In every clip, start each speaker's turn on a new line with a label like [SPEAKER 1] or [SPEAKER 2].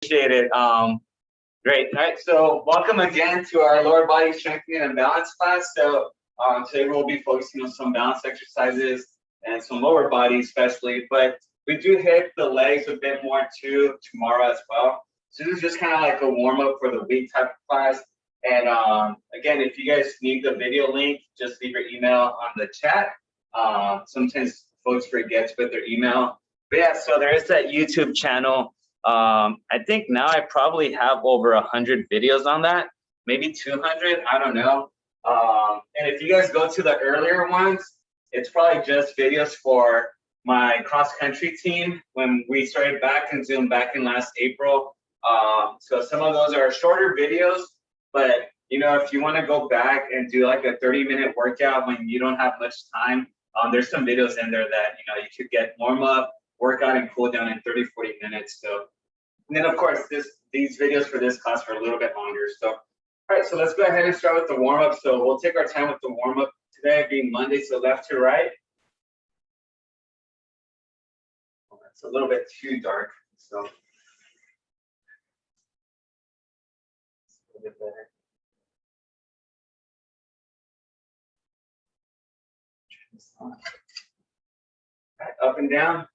[SPEAKER 1] Appreciate it. Great. All right. So welcome again to our lower body strengthening and balance class. So today we'll be focusing on some balance exercises and some lower body especially, but we do hit the legs a bit more too tomorrow as well. So this is just kind of like a warm up for the week type of class. And again, if you guys need the video link, just leave your email on the chat. Sometimes folks forget to put their email. But yeah, so there is that YouTube channel. I think now I probably have over 100 videos on that, maybe 200, I don't know. And if you guys go to the earlier ones, it's probably just videos for my cross country team when we started back in Zoom back in last April. So some of those are shorter videos, but you know, if you want to go back and do like a 30-minute workout when you don't have much time, there's some videos in there that, you know, you could get warm up, workout and cool down in 30, 40 minutes. So, and then of course, these videos for this class are a little bit longer. So, all right, so let's go ahead and start with the warm up. So we'll take our time with the warm up today being Monday, so left to right. Oh, that's a little bit too dark, so. A little bit better. All right, up and down.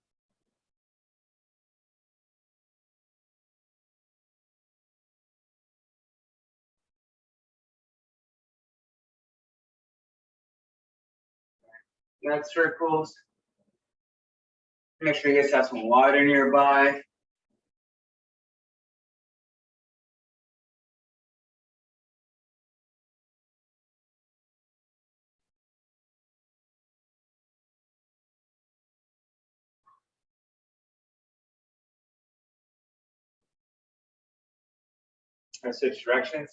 [SPEAKER 1] Neck circles. Make sure you guys have some water nearby. I switch directions.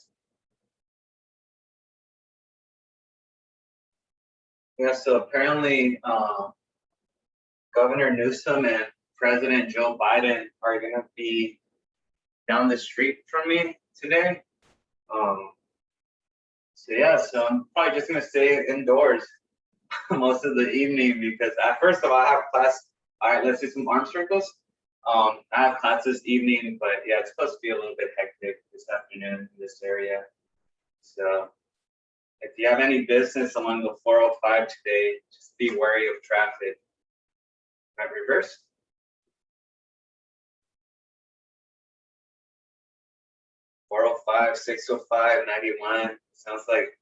[SPEAKER 1] Yeah, so apparently Governor Newsom and President Joe Biden are going to be down the street from me today. So yeah, so I'm probably just going to stay indoors most of the evening because first of all, I have class. All right, let's do some arm circles. I have class this evening, but yeah, it's supposed to be a little bit hectic this afternoon in this area. So if you have any business along the 405 today, just be wary of traffic. Right, reverse. .405, 605, 91. Sounds like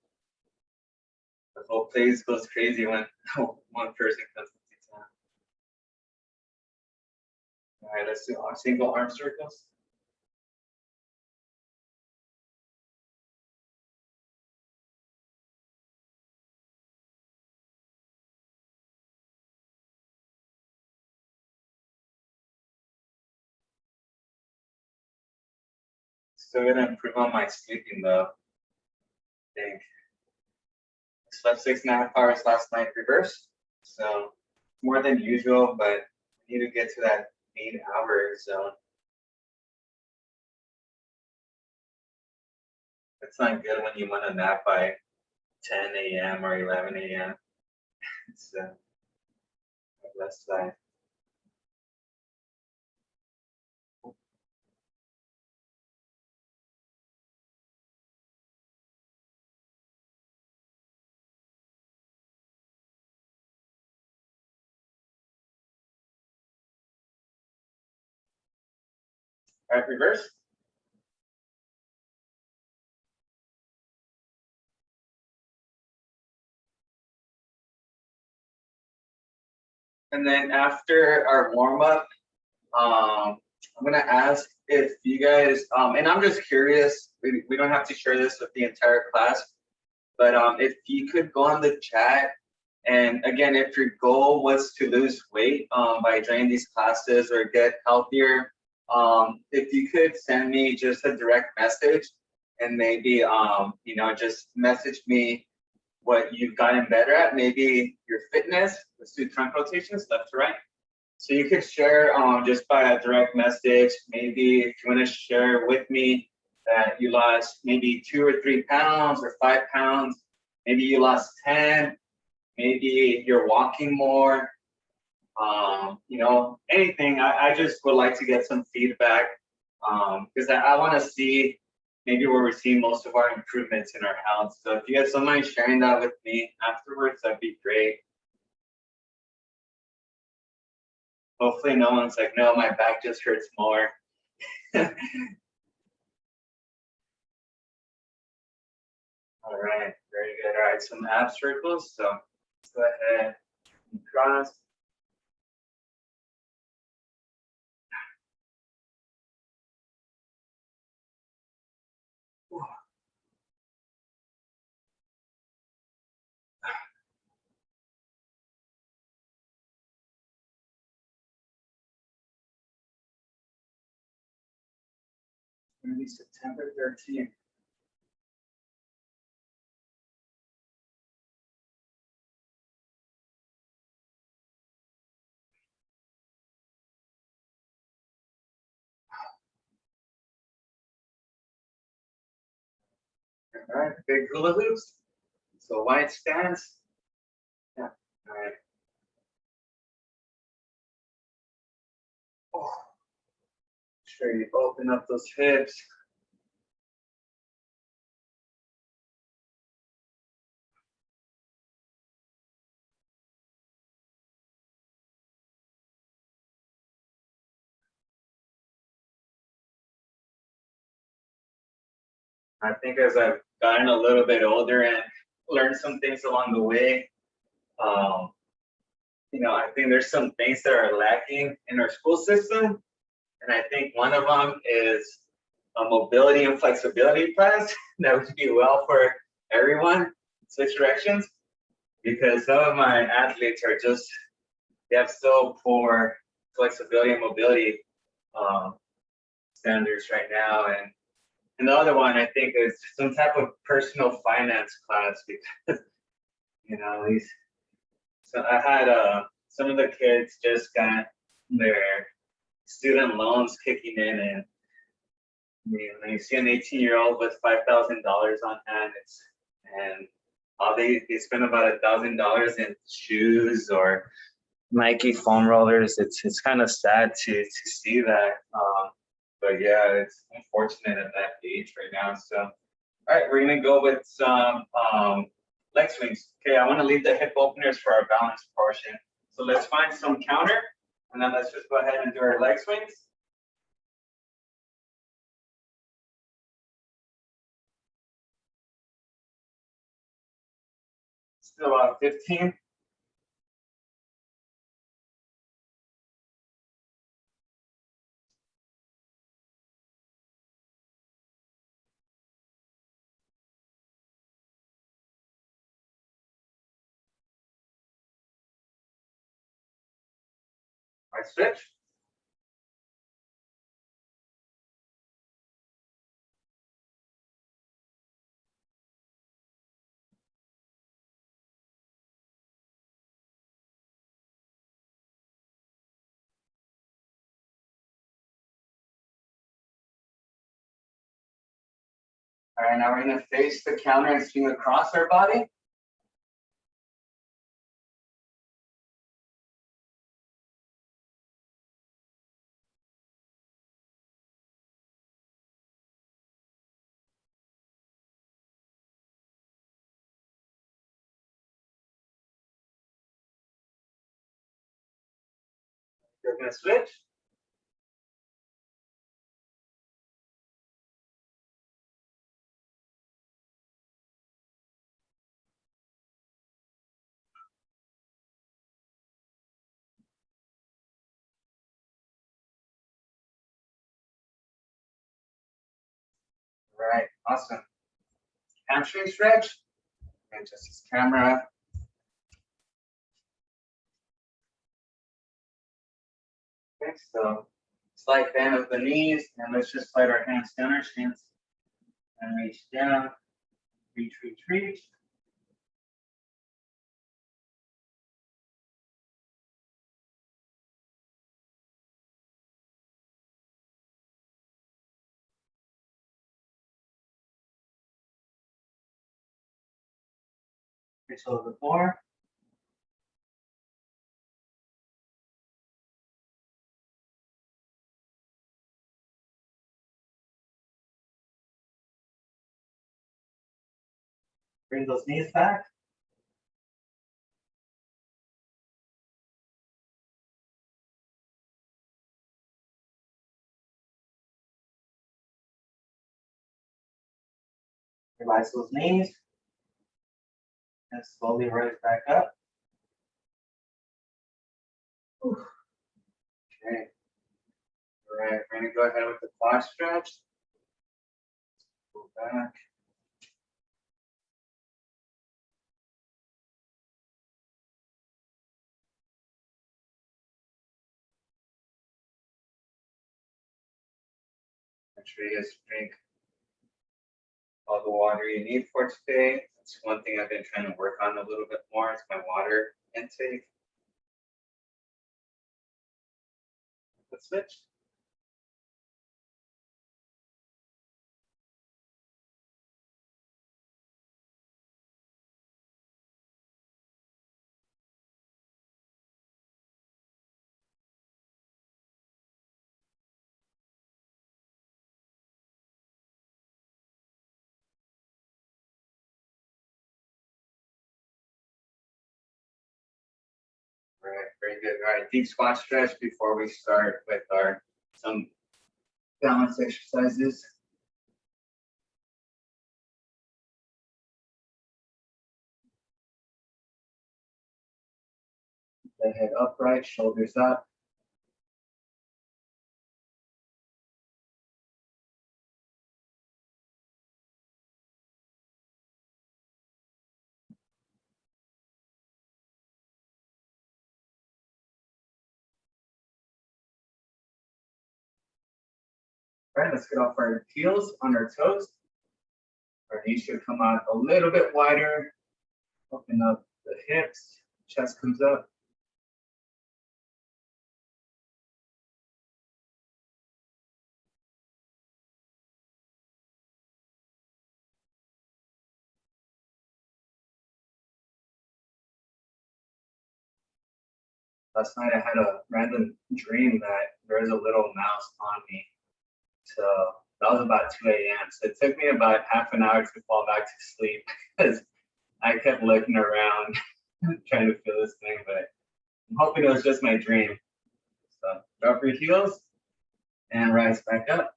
[SPEAKER 1] the whole place goes crazy when one person comes into town. All right, let's do single arm circles. Still gonna improve on my sleeping though. I think I slept 6.5 hours last night, reverse. So more than usual, but I need to get to that 8-hour zone. It's not good when you want to nap by 10 a.m. or 11 a.m. It's less time. All right, reverse. And then after our warm up, I'm gonna ask if you guys, and I'm just curious, we don't have to share this with the entire class, but if you could go on the chat, and again, if your goal was to lose weight by joining these classes or get healthier, if you could send me just a direct message and maybe, you know, just message me what you've gotten better at, maybe your fitness. Let's do trunk rotations, left to right. So you could share just by a direct message, maybe if you want to share with me that you lost maybe 2 or 3 pounds or 5 pounds, maybe you lost 10, maybe you're walking more, you know, anything. I just would like to get some feedback because I want to see maybe where we're seeing most of our improvements in our health. So if you guys don't mind sharing that with me afterwards, that'd be great. Hopefully no one's like, no, my back just hurts more. All right, very good. All right, some ab circles. So let's go ahead and cross. Maybe September 13th. All right, big hula hoops. So wide stance. Yeah. All right. Oh. Sure you open up those hips. I think as I've gotten a little bit older and learned some things along the way, um, I think there's some things that are lacking in our school system. And I think one of them is a mobility and flexibility class that would be well for everyone, switch directions, because some of my athletes are just, they have so poor flexibility and mobility standards right now. And the other one I think is some type of personal finance class because, these, so I had some of the kids just got their student loans kicking in, and when you see an 18-year-old with $5,000 on hand, and they spend about $1,000 in shoes or Nike foam rollers. It's kind of sad to see that. But yeah, it's unfortunate at that age right now. So, all right, we're gonna go with some leg swings. Okay, I want to leave the hip openers for our balance portion. So let's find some counter, and then let's just go ahead and do our leg swings. Still about 15. I switch. All right, now we're gonna face the counter and swing across our body. You're gonna switch. All right, awesome. Hamstring stretch. And just this camera. Okay, so slight bend of the knees, and let's just slide our hands down our shins and reach down, reach, reach, reach. Reach a little bit more. Bring those knees back. Relax those knees. And slowly rise back up. Okay. All right, we're gonna go ahead with the quad stretch. Go back. Make sure you guys drink all the water you need for today. That's one thing I've been trying to work on a little bit more. It's my water intake. Let's switch. All right, very good. All right, deep squat stretch before we start with some balance exercises. The head upright, shoulders up. All right, let's get off our heels on our toes. Our knees should come out a little bit wider. Open up the hips, chest comes up. Last night I had a random dream that there was a little mouse on me. So that was about 2 a.m. So it took me about half an hour to fall back to sleep because I kept looking around trying to feel this thing, but I'm hoping it was just my dream. So drop your heels and rise back up.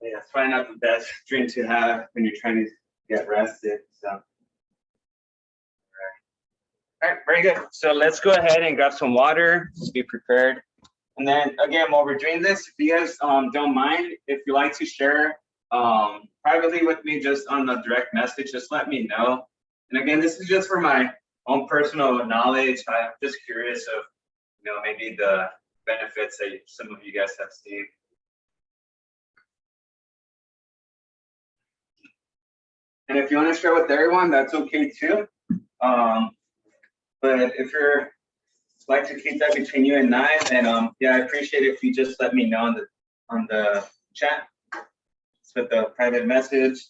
[SPEAKER 1] Yeah, it's probably not the best dream to have when you're trying to get rested. So. All right, very good. So let's go ahead and grab some water. Just be prepared. And then again, while we're doing this, if you guys don't mind, if you like to share privately with me, just on the direct message, just let me know. And again, this is just for my own personal knowledge. I'm just curious of, maybe the benefits that some of you guys have seen. And if you want to share with everyone, that's okay too. But if you're like to keep that between you and I, then yeah, I appreciate it if you just let me know on the chat. Just with the private message.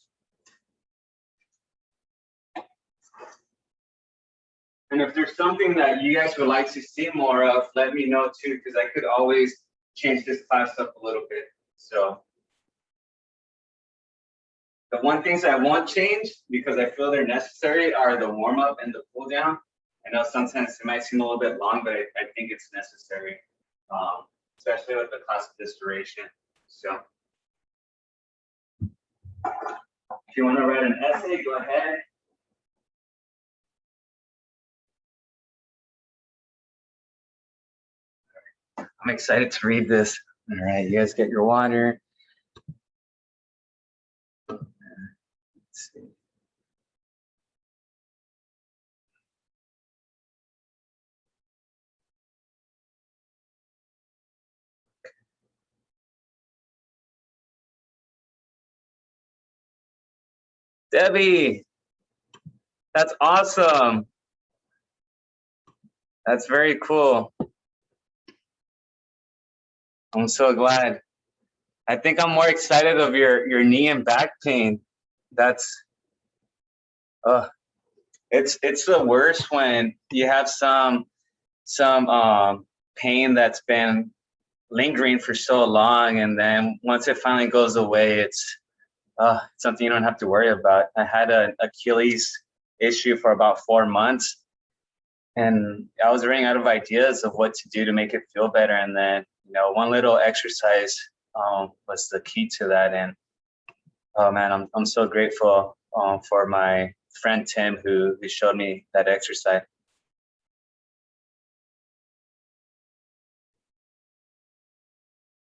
[SPEAKER 1] And if there's something that you guys would like to see more of, let me know too, because I could always change this class up a little bit. So the one things I won't change because I feel they're necessary are the warm up and the cool down. I know sometimes it might seem a little bit long, but I think it's necessary, especially with the class of this duration. So if you want to write an essay, go ahead. I'm excited to read this. All right, you guys get your water. Let's see. Debbie, that's awesome. That's very cool. I'm so glad. I think I'm more excited of your knee and back pain. That's, it's the worst when you have some pain that's been lingering for so long, and then once it finally goes away, it's something you don't have to worry about. I had an Achilles issue for about 4 months, and I was running out of ideas of what to do to make it feel better. And then, one little exercise was the key to that. And oh man, I'm so grateful for my friend Tim who showed me that exercise.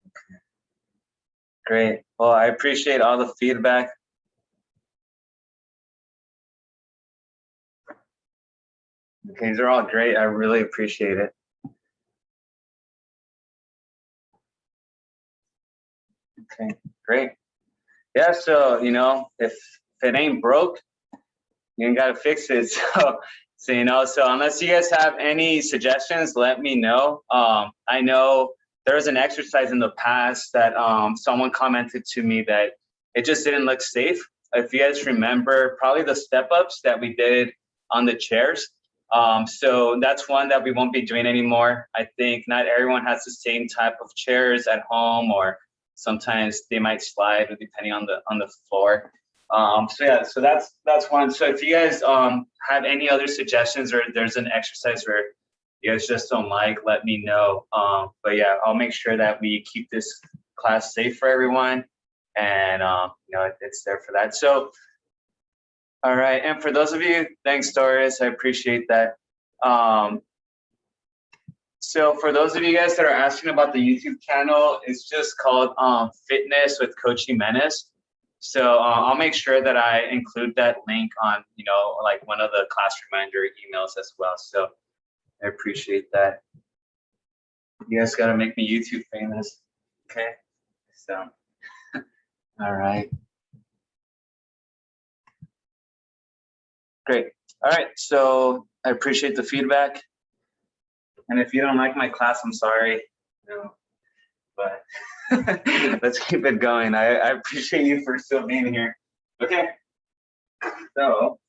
[SPEAKER 1] Okay. Great. Well, I appreciate all the feedback. Okay, these are all great. I really appreciate it. Okay, great. Yeah, so if it ain't broke, you ain't gotta fix it. So unless you guys have any suggestions, let me know. I know there was an exercise in the past that someone commented to me that it just didn't look safe. If you guys remember, probably the step ups that we did on the chairs. So that's one that we won't be doing anymore. I think not everyone has the same type of chairs at home, or sometimes they might slide depending on the floor. So that's one. So if you guys have any other suggestions, or there's an exercise where you guys just don't like, let me know. But yeah, I'll make sure that we keep this class safe for everyone, and it's there for that. So all right, and for those of you, thanks Doris, I appreciate that. So for those of you guys that are asking about the YouTube channel, it's just called Fitness with Coach Jimenez. So I'll make sure that I include that link on, like one of the class reminder emails as well. So I appreciate that. You guys got to make me YouTube famous. Okay. So, all right. Great. All right. So I appreciate the feedback. And if you don't like my class, I'm sorry. But let's keep it going. I appreciate you for still being here. Okay. So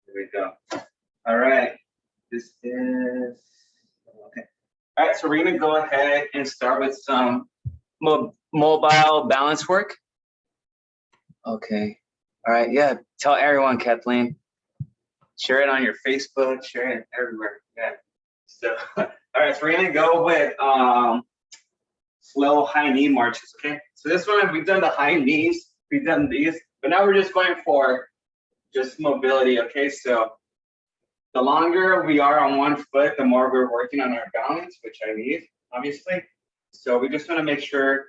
[SPEAKER 1] here we go. All right. This is okay. All right. So we're gonna go ahead and start with some mobile balance work. Okay. All right. Yeah. Tell everyone, Kathleen. Share it on your Facebook. Share it everywhere. Yeah. So, all right. So we're gonna go with slow high knee marches. Okay. So this one we've done the high knees. We've done these, but now we're just going for just mobility. Okay. So the longer we are on one foot, the more we're working on our balance, which I need, obviously. So we just want to make sure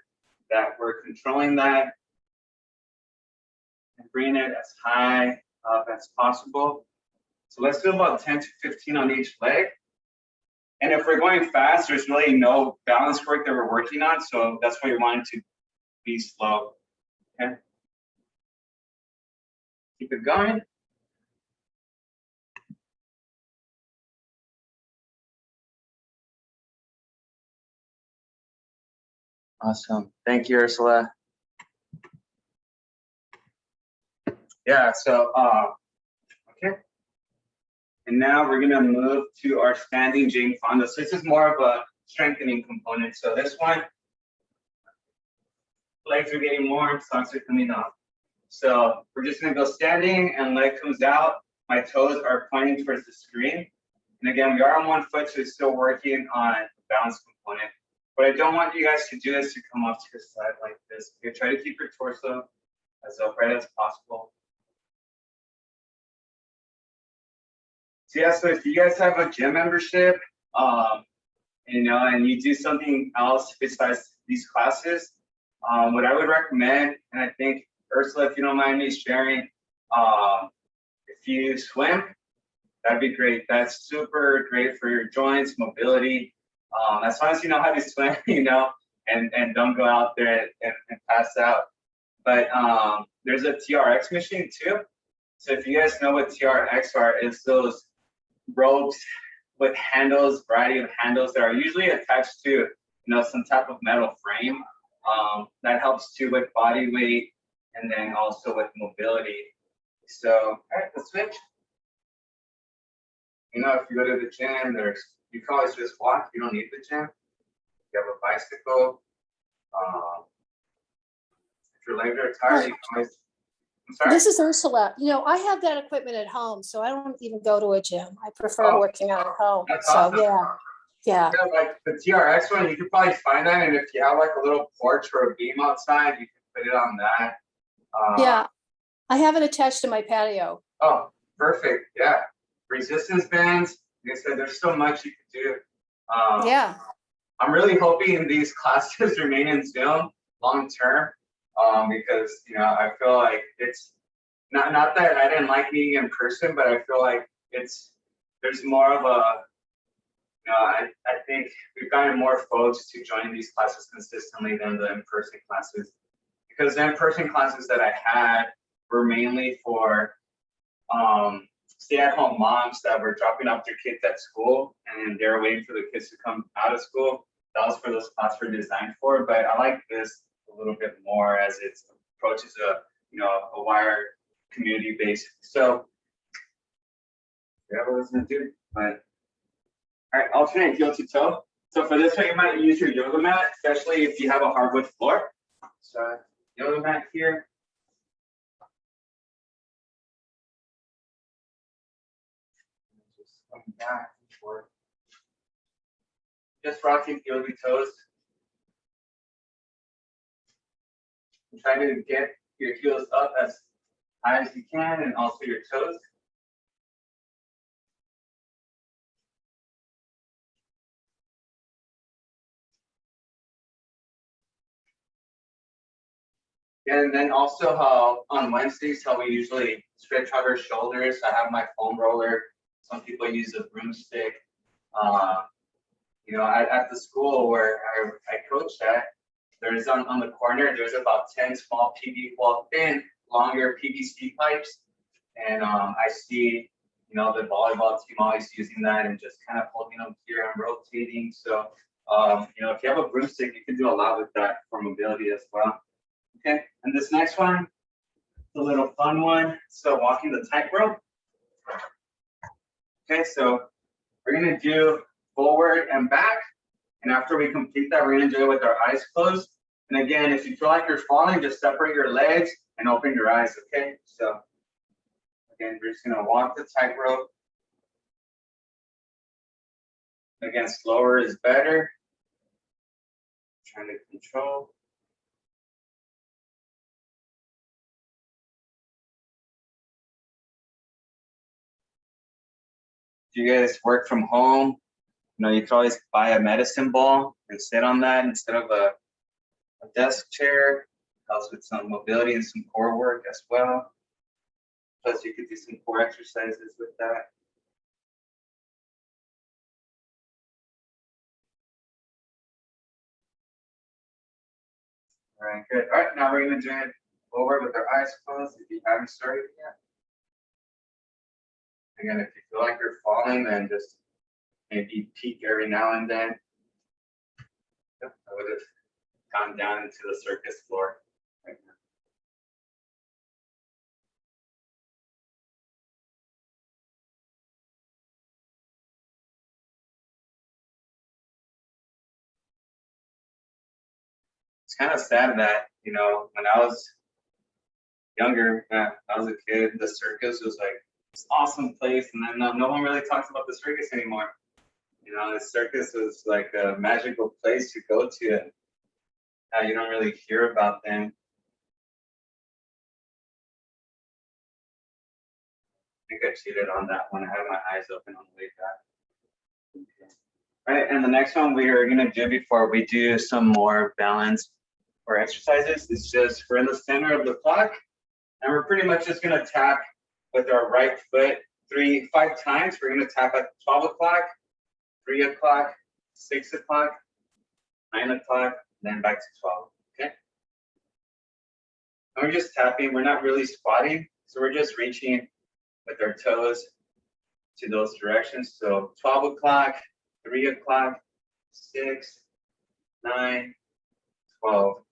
[SPEAKER 1] that we're controlling that and bringing it as high up as possible. So let's do about 10 to 15 on each leg. And if we're going fast, there's really no balance work that we're working on. So that's why we want it to be slow. Okay. Keep it going. Awesome. Thank you, Ursula. Yeah, so okay. And now we're gonna move to our standing Jane Fonda. So this is more of a strengthening component. So this one, legs are getting warm, socks are coming off. So we're just gonna go standing and leg comes out. My toes are pointing towards the screen. And again, we are on one foot, so it's still working on the balance component. What I don't want you guys to do is to come off to the side like this. Okay, try to keep your torso as upright as possible. So yeah, so if you guys have a gym membership, and you do something else besides these classes, what I would recommend, and I think Ursula, if you don't mind me sharing, if you swim, that'd be great. That's super great for your joints, mobility. As long as you know how to swim, and don't go out there and pass out. But there's a TRX machine too. So if you guys know what TRX are, it's those ropes with handles, variety of handles that are usually attached to some type of metal frame. That helps too with body weight and then also with mobility. So all right, let's switch. If you go to the gym, you can always just walk. You don't need the gym. You have a bicycle. your legs are tired, you can always, I'm sorry?
[SPEAKER 2] This is Ursula. You know, I have that equipment at home, so I don't even go to a gym. I prefer working out at home.
[SPEAKER 1] That's
[SPEAKER 2] So
[SPEAKER 1] awesome.
[SPEAKER 2] yeah.
[SPEAKER 1] Yeah, like the TRX one, you could probably find that, and if you have like a little porch or a beam outside, you can put it on that.
[SPEAKER 2] Yeah, I have it attached to my patio.
[SPEAKER 1] Oh, perfect. Yeah, resistance bands. Like I said, there's so much you could do.
[SPEAKER 2] Yeah.
[SPEAKER 1] I'm really hoping these classes remain in Zoom long term, because I feel like it's not that I didn't like meeting in person, but I feel like there's more of a I think we've gotten more folks to join these classes consistently than the in-person classes, because the in-person classes that I had were mainly for stay-at-home moms that were dropping off their kids at school and they were waiting for the kids to come out of school. That was for those classes were designed for, but I like this a little bit more as it approaches a wider community base. So yeah, what I was gonna do, but all right, alternate heel to toe. So for this one, you might use your yoga mat, especially if you have a hardwood floor. So yoga mat here. Just come back and forth. Just rocking heel to toes. And try to get your heels up as high as you can, and also your toes. And then also how on Wednesdays, how we usually stretch out our shoulders. I have my foam roller. Some people use a broomstick. At the school where I coach at, there's on the corner, there's about 10 small thin, longer PVC pipes. And I see, the volleyball team always using that and just kind of holding them here and rotating. So, if you have a broomstick, you can do a lot with that for mobility as well. Okay, and this next one, a little fun one. So walking the tightrope. Okay, so we're gonna do forward and back. And after we complete that, we're gonna do it with our eyes closed. And again, if you feel like you're falling, just separate your legs and open your eyes, okay? So again, we're just gonna walk the tightrope. Again, slower is better. Trying to control. If you guys work from home, you can always buy a medicine ball and sit on that instead of a desk chair. Helps with some mobility and some core work as well. Plus, you could do some core exercises with that. All right, good. All right, now we're going to do it forward with our eyes closed if you haven't started yet. Again, if you feel like you're falling, then just maybe peek every now and then. Yep, I would have gone down into the circus floor right now. It's kind of sad that, when I was younger, when I was a kid, the circus was like this awesome place, and then no one really talks about the circus anymore. The circus was like a magical place to go to, and you don't really hear about them. I think I cheated on that one. I had my eyes open on the way back. Okay. All right, and the next one we are gonna do before we do some more balance or exercises is just we're in the center of the clock, and we're pretty much just gonna tap with our right foot 5 times. We're gonna tap at 12 o'clock, 3 o'clock, 6 o'clock, 9 o'clock, then back to 12. Okay. And we're just tapping. We're not really squatting, so we're just reaching with our toes to those directions. So 12 o'clock, 3 o'clock, 6, 9, 12.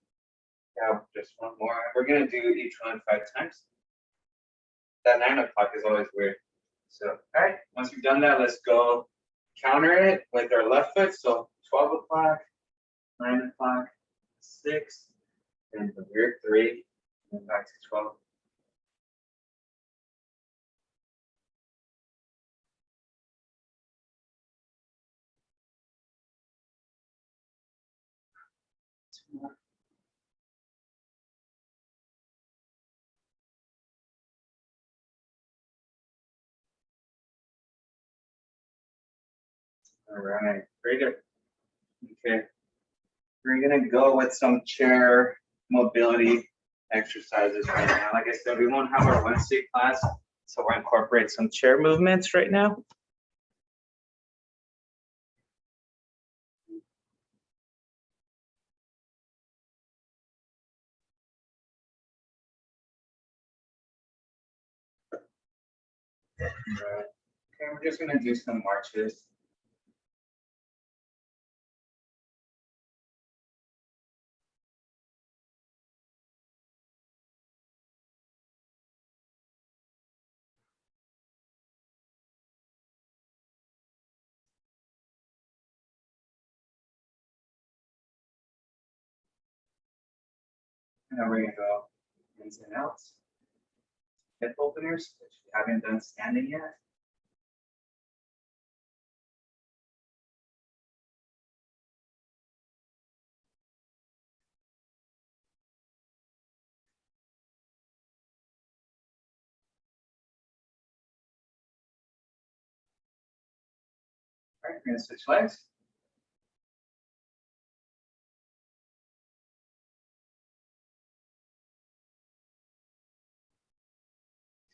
[SPEAKER 1] Yeah, just one more. We're gonna do each one 5 times. That 9 o'clock is always weird. So, all right, once you've done that, let's go counter it with our left foot. So 12 o'clock, 9 o'clock, 6, and the weird 3, And back to 12. All right, very good. Okay, we're gonna go with some chair mobility exercises right now. Like I said, we won't have our Wednesday class, so we're incorporate some chair movements right now. Right. Okay, we're just gonna do some marches. And then we're gonna go ins and outs. Hip openers, which we haven't done standing yet. All right, we're gonna switch legs.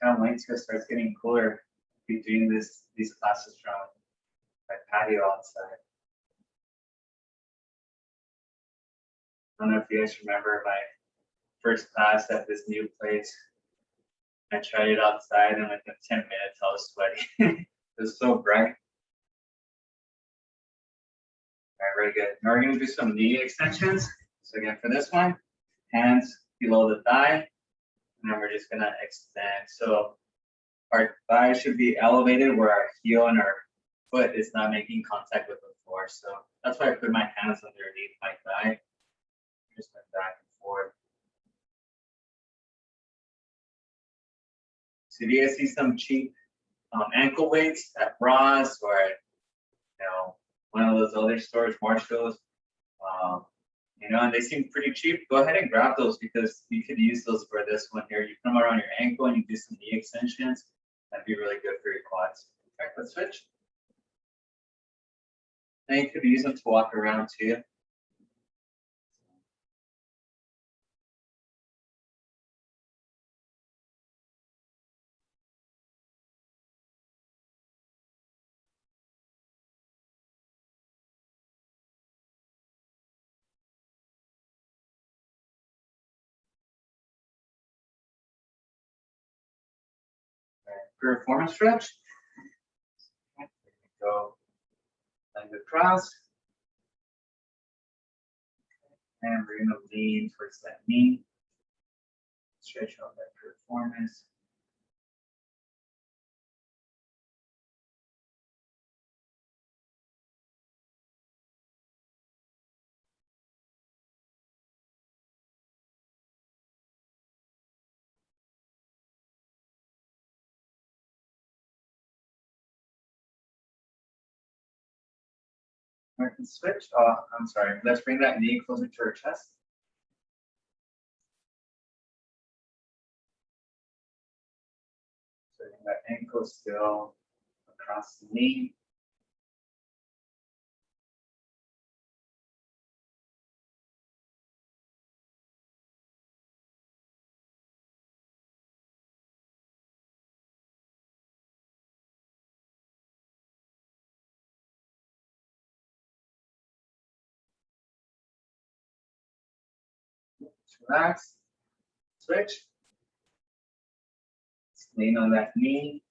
[SPEAKER 1] Kind of wait till it starts getting cooler. Be doing these classes from my patio outside. I don't know if you guys remember my first class at this new place. I tried it outside and within 10 minutes I was sweaty. It was so bright. All right, very good. Now we're gonna do some knee extensions. So again, for this one, hands below the thigh, and then we're just gonna extend. So our thigh should be elevated where our heel and our foot is not making contact with the floor. So that's why I put my hands underneath my thigh. Just went back and forth. So if you guys see some cheap ankle weights at Ross or one of those other stores, Marshalls, and they seem pretty cheap, go ahead and grab those because you could use those for this one here. You put them around your ankle and you do some knee extensions. That'd be really good for your quads. Okay, let's switch. And you could use them to walk around too. Performance stretch. Okay, go leg across. And we're gonna lean towards that knee. Stretch out that performance. I can switch. I'm sorry. Let's bring that knee closer to our chest. So that ankle still across the knee. Relax. Switch. Lean on that knee.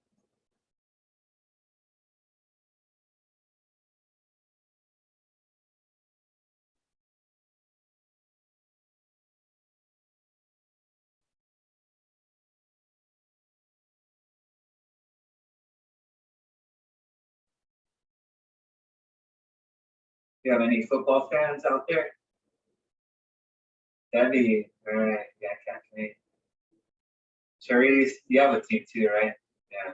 [SPEAKER 1] Do you have any football fans out there? Debbie, all right, yeah, can't wait. Cherise, you have a team too, right? Yeah.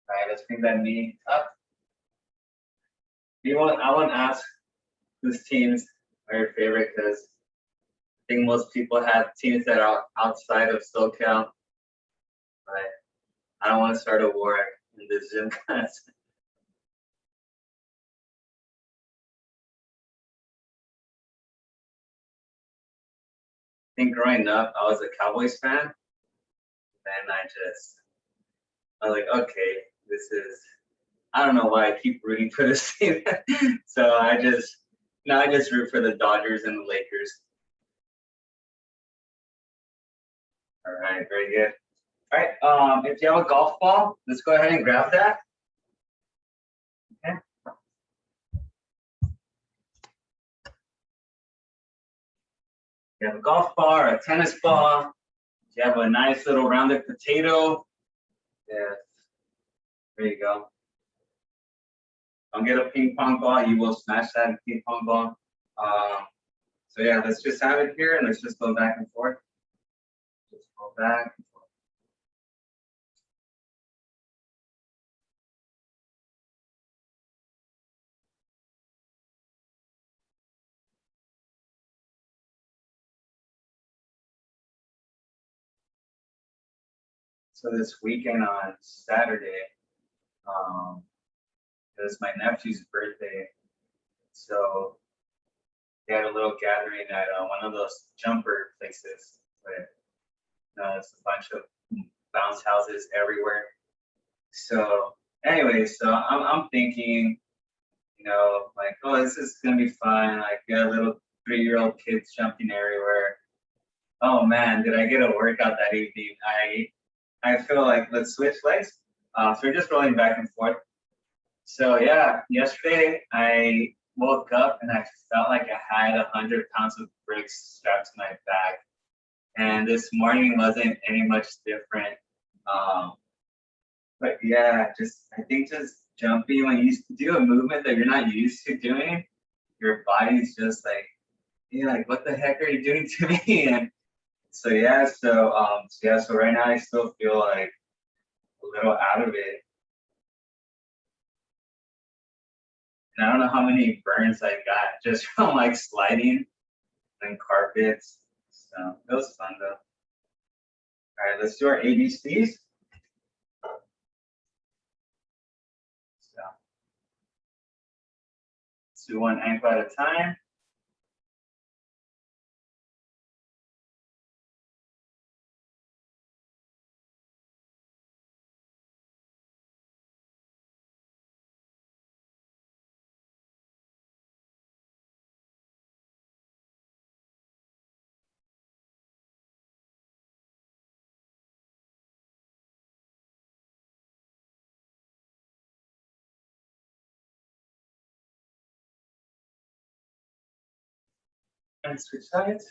[SPEAKER 1] All right, let's bring that knee up. I won't ask whose teams are your favorite because I think most people have teams that are outside of SoCal, but I don't want to start a war in this gym class. I think growing up, I was a Cowboys fan, and I was like, okay, this is, I don't know why I keep rooting for this team. So I just root for the Dodgers and the Lakers. All right, very good. All right, if you have a golf ball, let's go ahead and grab that. Okay. You have a golf ball or a tennis ball. You have a nice little rounded potato. Yeah, there you go. Don't get a ping pong ball, you will smash that ping pong ball. So yeah, let's just have it here and let's just go back and forth. Just go back and forth. So this weekend on Saturday, it was my nephew's birthday. So they had a little gathering at one of those jumper places with it's a bunch of bounce houses everywhere. So anyway, so I'm thinking, like, oh, this is gonna be fun. Like, got little 3-year-old kids jumping everywhere. Oh man, did I get a workout that evening? I feel like let's switch legs. So we're just rolling back and forth. So yeah, yesterday I woke up and I felt like I had 100 pounds of bricks strapped to my back. And this morning wasn't any much different. But yeah, I think just jumping when you do a movement that you're not used to doing, your body's just like, you're like, what the heck are you doing to me? And so yeah, so right now I still feel like a little out of it. And I don't know how many burns I got just from like sliding and carpets. So it was fun though. All right, let's do our ABCs. So let's do one ankle at a time. And switch sides.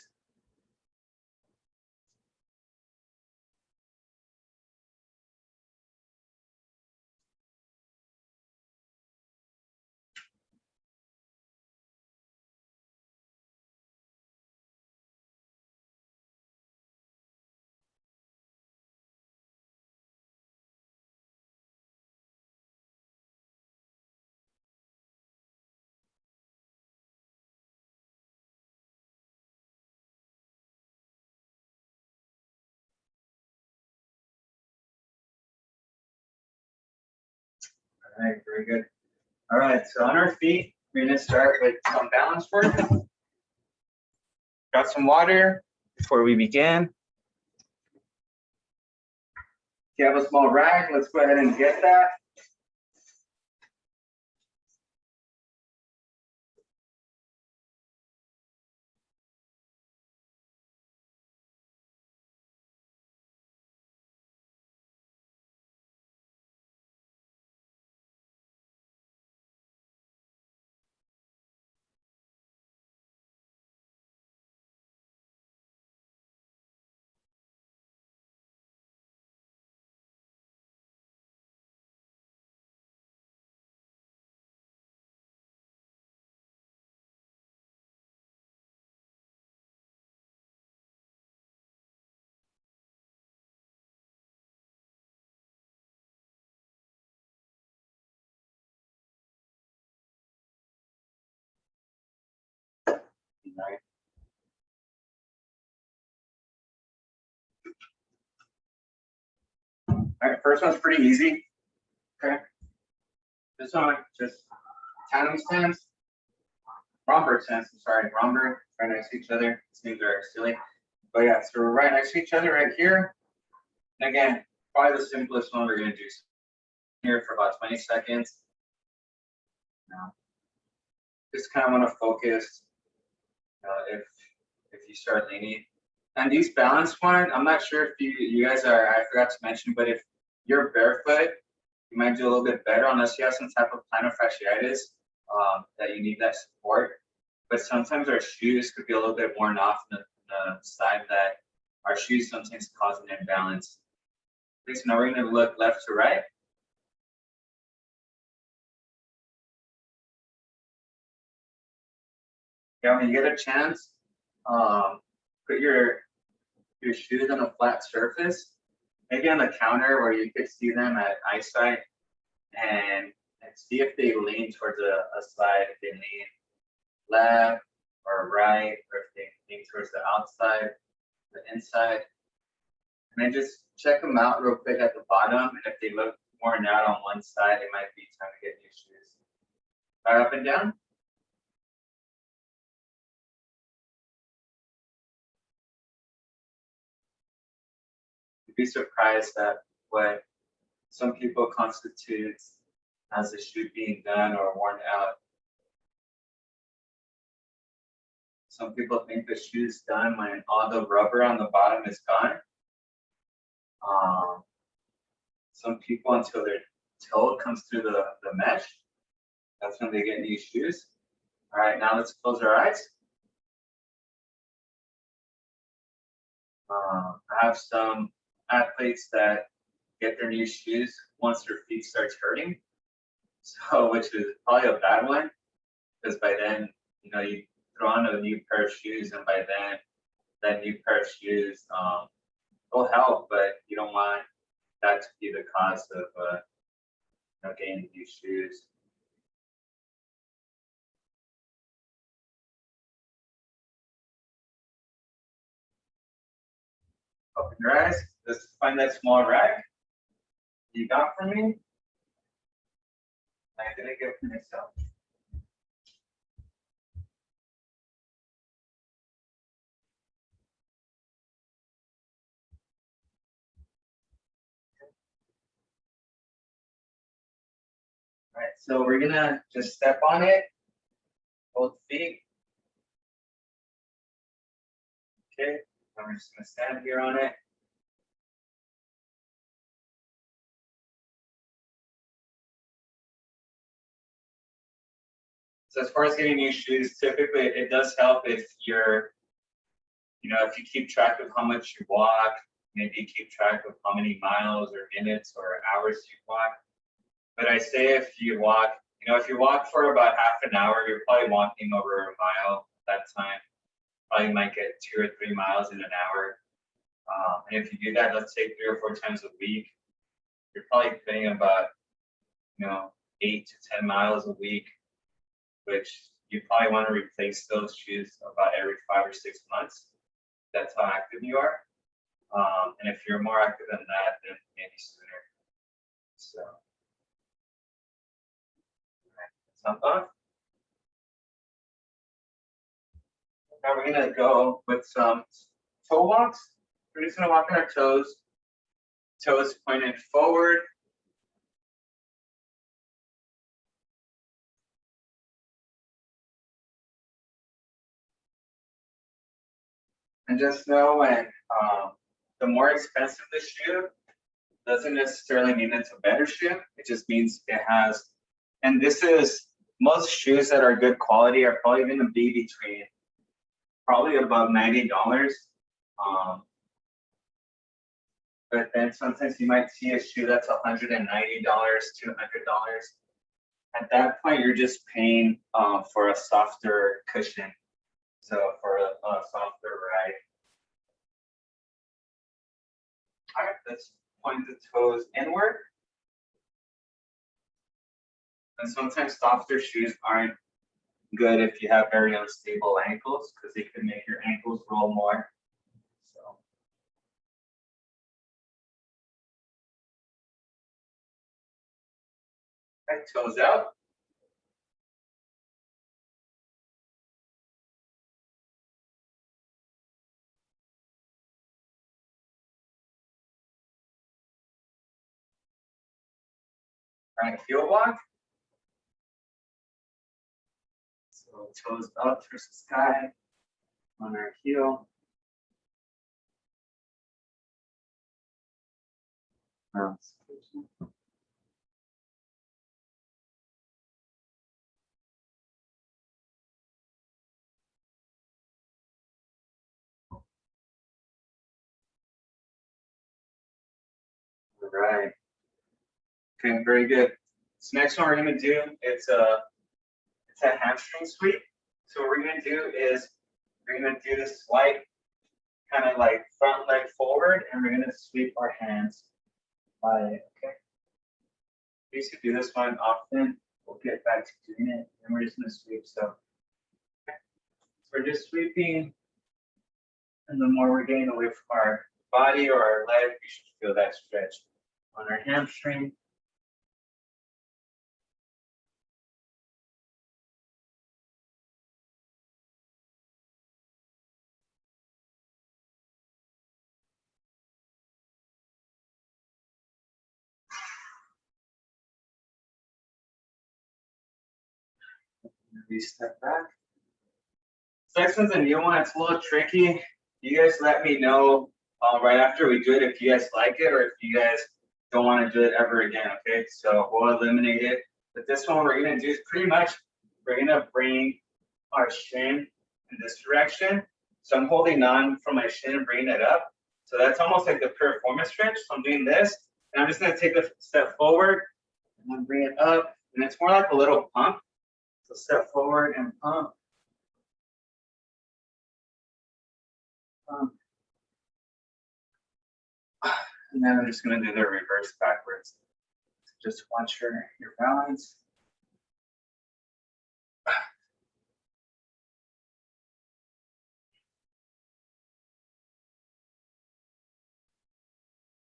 [SPEAKER 1] All right, very good. All right, so on our feet, we're gonna start with some balance work. Got some water before we begin. If you have a small rag, let's go ahead and get that. right? All right, first one's pretty easy. Okay. This one, just tandem stance. Romper stance, I'm sorry, romper, right next to each other. This means they're silly. But yeah, so we're right next to each other right here. And again, probably the simplest one we're gonna do here for about 20 seconds. Now, just kind of want to focus if you start leaning. And these balance one, I'm not sure if you guys are, I forgot to mention, but if you're barefoot, you might do a little bit better unless you have some type of plantar fasciitis that you need that support. But sometimes our shoes could be a little bit worn off on the side that our shoes sometimes cause an imbalance. Okay, so now we're going to look left to right. Yeah, when you get a chance, put your shoes on a flat surface, maybe on the counter where you could see them at eyesight, and see if they lean towards a side, if they lean left or right, or if they lean towards the outside, the inside. And then just check them out real quick at the bottom, and if they look worn out on one side, it might be time to get new shoes. All right, up and down. You'd be surprised at what some people constitutes as a shoe being done or worn out. Some people think the shoe's done when all the rubber on the bottom is gone. Some people, until their toe comes through the mesh, that's when they get new shoes. All right, now let's close our eyes. I have some athletes that get their new shoes once their feet starts hurting. So, which is probably a bad one, because by then, you throw on a new pair of shoes, and by then, that new pair of shoes will help, but you don't want that to be the cause of getting new shoes. Open your eyes. Just find that small rag you got from me. I didn't get for myself. All right, so we're gonna just step on it, both feet. Okay, I'm just gonna stand here on it. So as far as getting new shoes, typically it does help if if you keep track of how much you walk, maybe you keep track of how many miles or minutes or hours you walk. But I say if you walk, if you walk for about half an hour, you're probably walking over a mile at that time. Probably might get 2 or 3 miles in an hour. And if you do that, let's say 3 or 4 times a week, you're probably putting about 8 to 10 miles a week, which you probably want to replace those shoes about every 5 or 6 months. That's how active you are. And if you're more active than that, then maybe sooner. So, let's hop off. Now we're gonna go with some toe walks. We're just gonna walk on our toes pointed forward. And just know when the more expensive the shoe doesn't necessarily mean it's a better shoe. It just means it has, and this is, most shoes that are good quality are probably going to be between probably above $90. But then sometimes you might see a shoe that's $190, $200. At that point, you're just paying for a softer cushion. So for a softer ride. All right, let's point the toes inward. And sometimes softer shoes aren't good if you have very unstable ankles because they can make your ankles roll more. So. Okay, toes out. All right, heel walk. So toes up towards the sky on our heel. All right. Okay, very good. So next one we're gonna do, it's a hamstring sweep. So what we're gonna do is we're gonna do this slight kind of like front leg forward, and we're gonna sweep our hands by it. Okay. We used to do this one often. We'll get back to doing it, and we're just gonna sweep. So, okay. So we're just sweeping, and the more we're getting away from our body or our leg, we should feel that stretch on our hamstring. We step back. So next one's a new one. It's a little tricky. You guys let me know right after we do it if you guys like it or if you guys don't want to do it ever again. Okay, so we'll eliminate it. But this one we're gonna do is pretty much we're gonna bring our shin in this direction. So I'm holding on from my shin and bringing it up. So that's almost like the piriformis stretch. So I'm doing this, and I'm just gonna take a step forward and then bring it up, and it's more like a little pump. So step forward and pump. And then I'm just going to do the reverse backwards. Just watch your balance.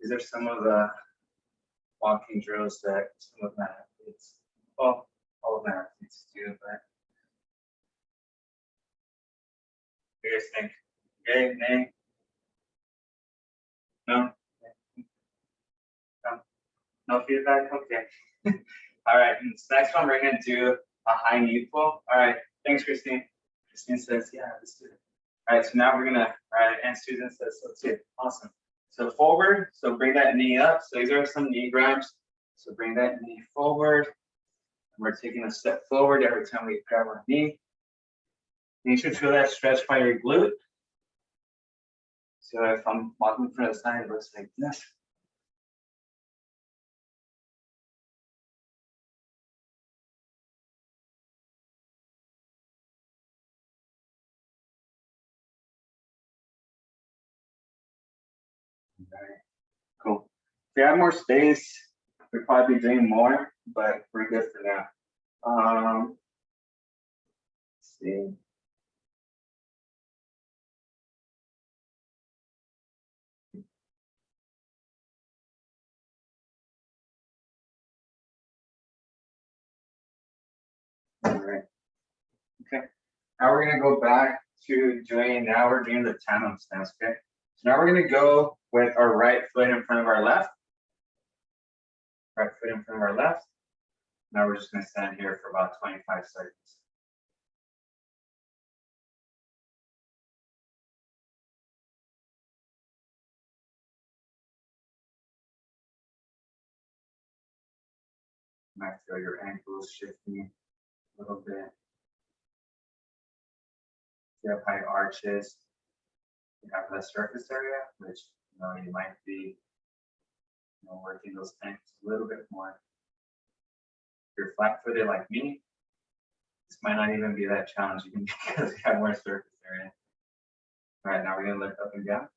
[SPEAKER 1] These are some of the walking drills that some of my athletes, well, all of my athletes do, but what do you guys think? Yay, nay? No? No feedback? Okay. All right, and this next one, we're gonna do a high knee pull. All right, thanks, Christine. Christine says, yeah, let's do it. All right, so now we're gonna, all right, and Susan says, let's do it. Awesome. So forward, so bring that knee up. So these are some knee grabs. So bring that knee forward. And we're taking a step forward every time we grab our knee. And you should feel that stretch by your glute. So if I'm walking from the side, it looks like this. Okay, cool. If we have more space, we'd probably be doing more, but we're good for now. Let's see. All right. Okay. Now we're gonna go back to doing. Now we're doing the tandem stance. Okay. So now we're gonna go with our right foot in front of our left. Right foot in front of our left. Now we're just gonna stand here for about 25 seconds. You might feel your ankles shifting a little bit. If you have high arches, you have less surface area, which you might be working those ankles a little bit more. If you're flat-footed like me, this might not even be that challenging because you have more surface area. All right, now we're gonna look up and down.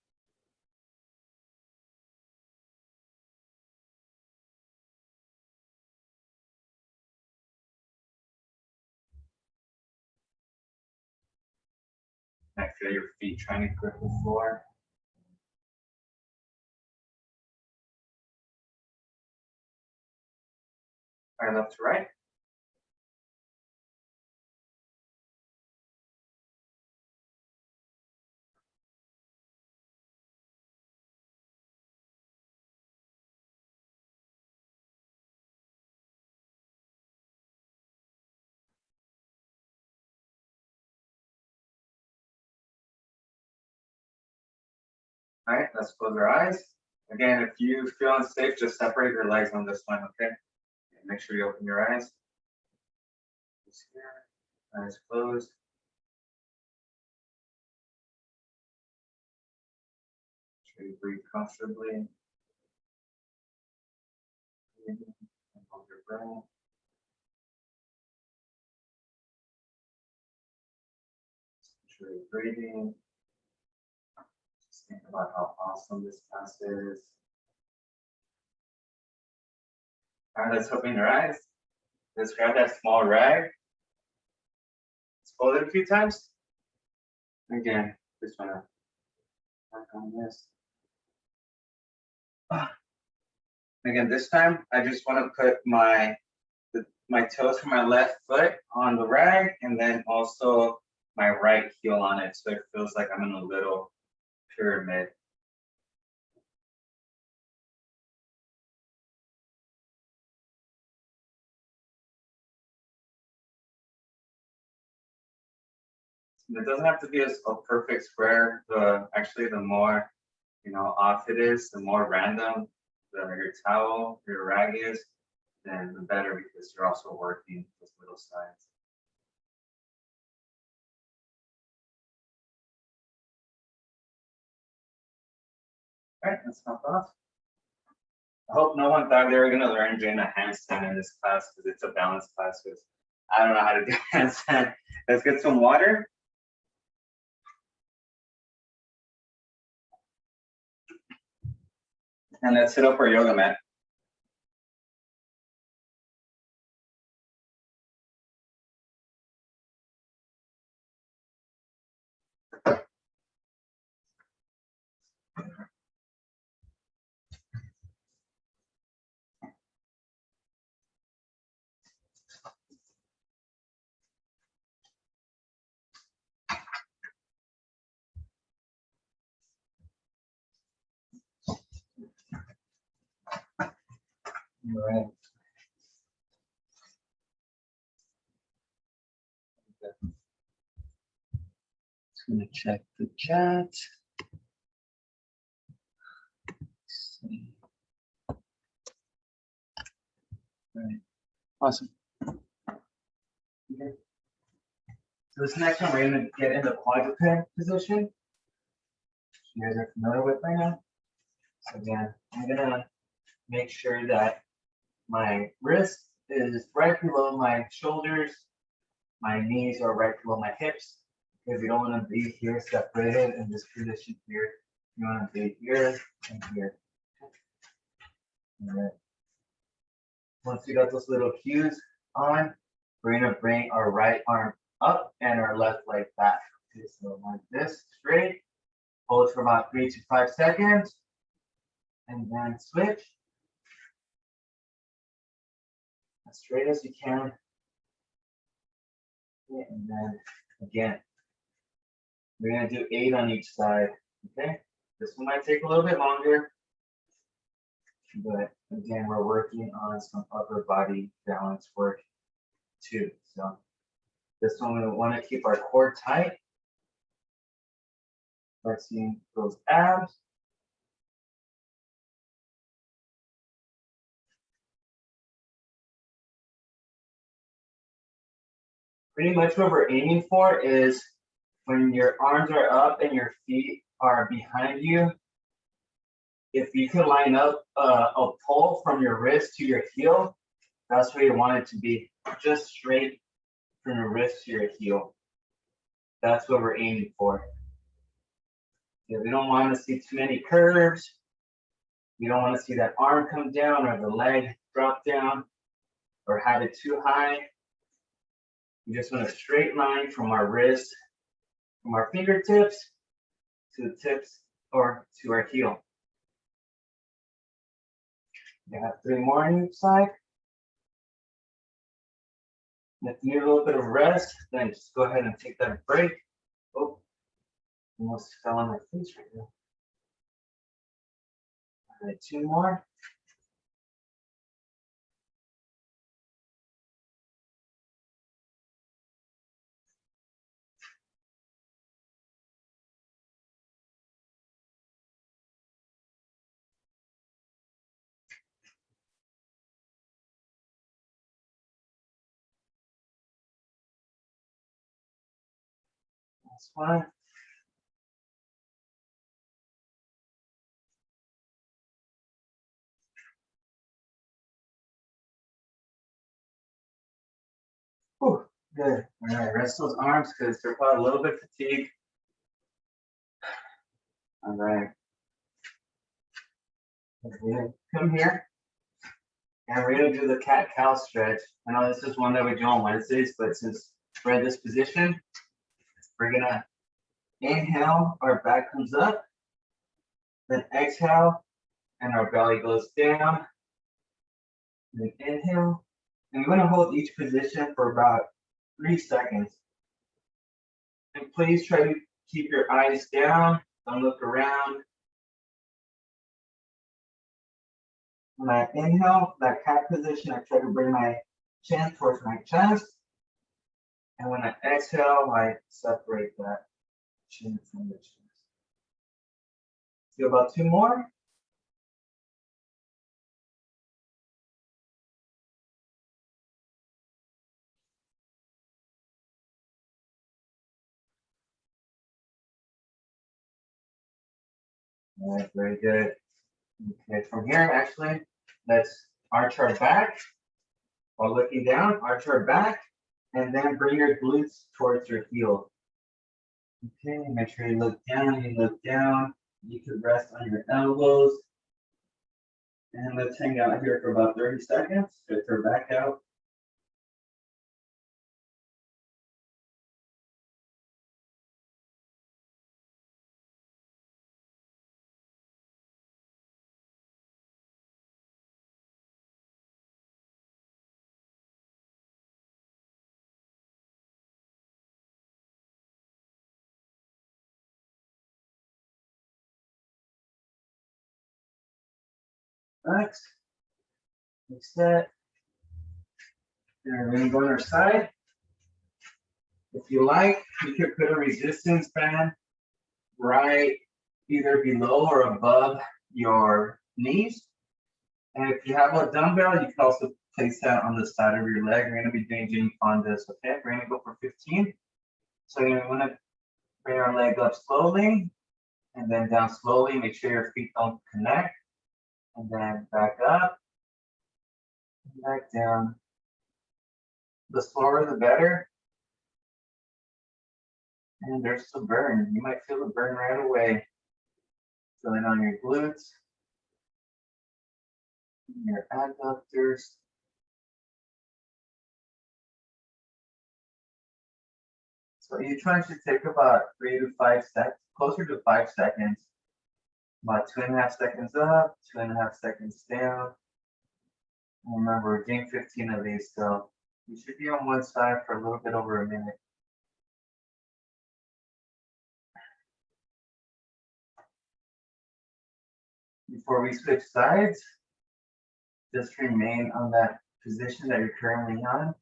[SPEAKER 1] might feel your feet trying to grip the floor. All right, left to right. All right, let's close our eyes. Again, if you feel unsafe, just separate your legs on this one, okay? And make sure you open your eyes. Just here, eyes closed. Make sure you breathe comfortably. And hold your breath. Make sure you're breathing. Just think about how awesome this class is. All right, let's open your eyes. Let's grab that small rag. Let's fold it a few times. Again, just wanna work on this. Again, this time I just want to put my toes from my left foot on the rag and then also my right heel on it, so it feels like I'm in a little pyramid. It doesn't have to be a perfect square. Actually, the more off it is, the more random your towel, your rag is, then the better, because you're also working with little sides. All right, let's hop off. I hope no one thought they were going to learn doing a handstand in this class, because it's a balance class. Because I don't know how to do a handstand. Let's get some water. And let's sit up our yoga mat. All right. Just gonna check the chat. All right. Awesome. Okay. So this next one, we're gonna get into quadruped position. You guys are familiar with by now. So again, I'm gonna make sure that my wrist is right below my shoulders. My knees are right below my hips, because you don't want to be here separated in this position here. You want to be here and here. All right. Once you got those little cues on, we're gonna bring our right arm up and our left leg back. Okay, so like this, straight. Hold for about 3 to 5 seconds, and then switch. As straight as you can. Okay, and then again, we're gonna do 8 on each side. Okay, this one might take a little bit longer, but again, we're working on some upper body balance work too. So this one, we want to keep our core tight. Flexing those abs. Pretty much what we're aiming for is when your arms are up and your feet are behind you, if you can line up a pull from your wrist to your heel, that's where you want it to be, just straight from your wrist to your heel. That's what we're aiming for. Yeah, we don't want to see too many curves. We don't want to see that arm come down or the leg drop down or have it too high. We just want a straight line from our wrist from our fingertips to the tips or to our heel. You have 3 more on each side. If you need a little bit of rest, then just go ahead and take that break. Oh, almost fell on my face right now. All right, 2 more. That's fine. Whew, good. All right, rest those arms because they're probably a little bit fatigued. All right. Okay, come here. And we're gonna do the cat-cow stretch. I know this is one that we do on Wednesdays, but since we're in this position, we're gonna inhale, our back comes up, then exhale, and our belly goes down. Then inhale, and we're gonna hold each position for about 3 seconds. And please try to keep your eyes down, don't look around. When I inhale, that cat position, I try to bring my chin towards my chest. And when I exhale, I separate that chin from the chest. Do about 2 more. All right, very good. Okay, from here, actually, let's arch our back while looking down, arch our back, and then bring your glutes towards your heel. Okay, make sure you look down, You can rest on your elbows. And let's hang out here for about 30 seconds. Stretch our back out. Next. Next set. And we're going to go on our side. If you like, you could put a resistance band right either below or above your knees. And if you have a dumbbell, you can also place that on the side of your leg. We're going to be doing Jimmy Fonda's, okay? We're going to go for 15. So you're going to bring our leg up slowly and then down slowly. Make sure your feet don't connect. And then back up, and back down. The slower, the better. And there's the burn. You might feel the burn right away. Feeling on your glutes, your adductors. So each one should take about 3 to 5 seconds, closer to 5 seconds. About 2.5 seconds up, 2.5 seconds down. And remember, we're doing 15 of these, so you should be on one side for a little bit over a minute. Before we switch sides, just remain on that position that you're currently on.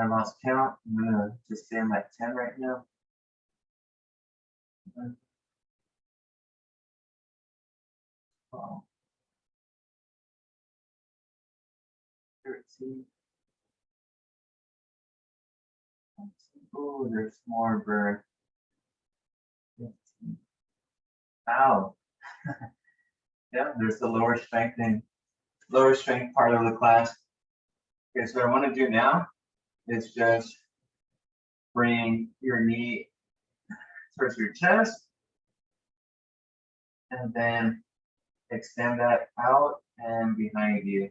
[SPEAKER 1] I lost count. I'm gonna just stay on like 10 right now. 12, 13. Oh, there's more burn. 15. Ow. Yeah, there's the lower strength part of the class. Okay, so what I want to do now is just bring your knee towards your chest and then extend that out and behind you.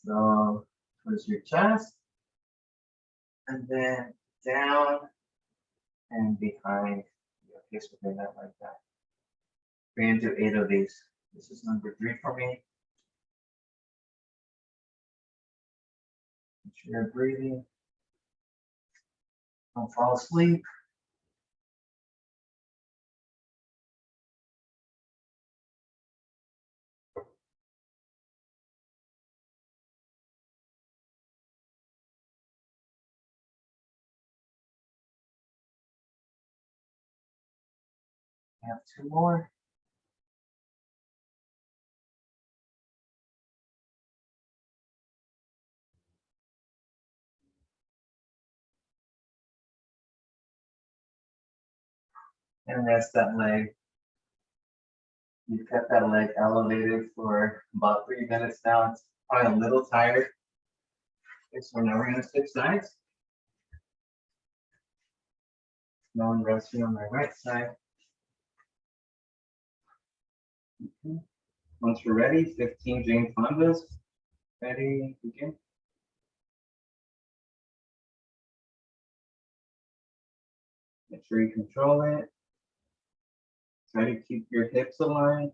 [SPEAKER 1] So towards your chest. And then down and behind your hips within that like that. We're gonna do 8 of these. This is number 3 for me. Make sure you're breathing. Don't fall asleep. I have 2 more. And rest that leg. You've kept that leg elevated for about 3 minutes now. It's probably a little tired. Okay, so now we're gonna switch sides. Now I'm resting on my right side. Okay. Once we're ready, 15 Jane Fondas. Ready, begin. Make sure you control it. Try to keep your hips aligned.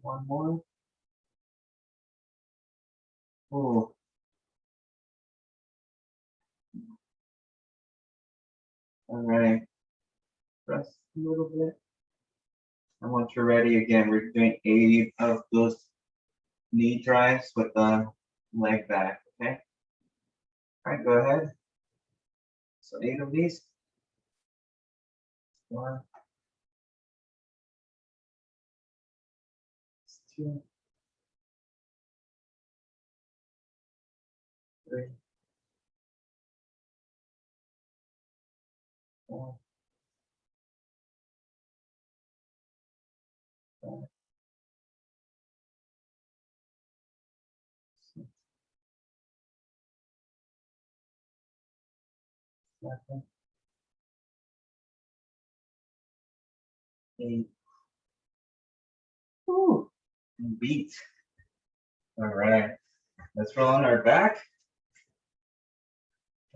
[SPEAKER 1] One more. Oh. All right. Rest a little bit. And once you're ready, again, we're doing 8 of those knee drives with the leg back, okay? All right, go ahead. So 8 of these. 1, 2, 3, 4, 5, 6, 7, 8. Woo. And beat. All right. Let's roll on our back.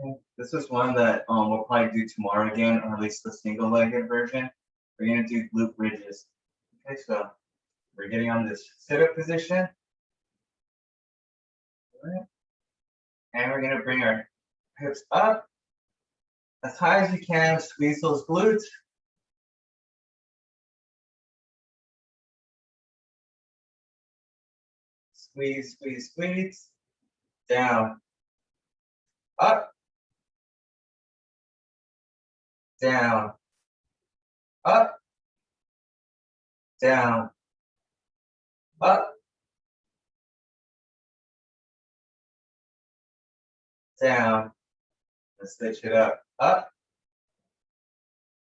[SPEAKER 1] Okay. This is one that we'll probably do tomorrow again, or at least the single-legged version. We're gonna do glute bridges. Okay, so we're getting on this sit-up position. All right. And we're gonna bring our hips up as high as you can, squeeze those glutes. Squeeze, squeeze, squeeze. Down. Up. Down. Up. Down. Up. Down. Let's switch it up. Up.